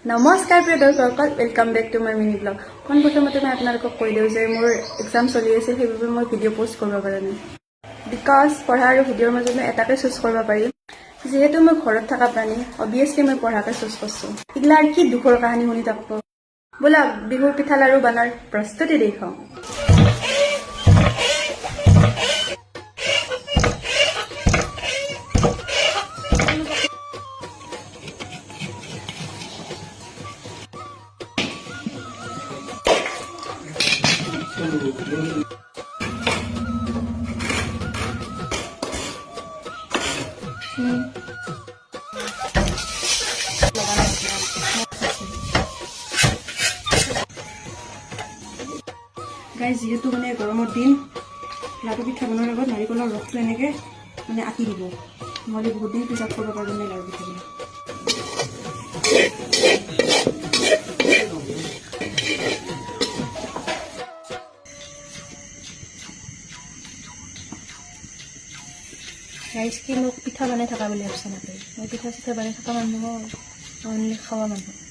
নমস্কাৰ প্ৰিয় দৰ্শকসকল, welcome back to my mini blog. প্ৰথমতে মই আপোনালোকক কৈ দিওঁ যে মোৰ এক্সাম চলি আছে, সেইবাবে মই ভিডিঅ' পোষ্ট কৰিব পৰা নাই। বিকজ পঢ়া আৰু ভিডিঅ'ৰ মাজত মই এটাকে চুজ কৰিব পাৰিম। যিহেতু মই ঘৰত থকা প্ৰাণী, অবভিয়াছলি মই পঢ়াকে চুজ কৰিছোঁ। এইগিলা আৰু কি দুখৰ কাহিনী শুনি থাকিব। ব'লা বিহুৰ পিঠা লাৰু বনাৰ প্ৰস্তুতি দেখাওঁ। গাইজ, যিহেতু মানে গৰমৰ দিন, লাডু পিঠা বনোৱাৰ আগত নাৰিকলৰ ৰসটো এনেকৈ মানে আঁকি দিব, নহ'লে বহুত দিন প্ৰিজাৰ্ভ কৰিব পাৰিব নাই লাডু পিঠাবিলাক। গাইজ, কি মোক পিঠা বনাই থকা বুলি ভাবিছে নাপায়। মই পিঠা চিঠা বনাই থকা মানুহ, অনলি খাৱা মানুহ।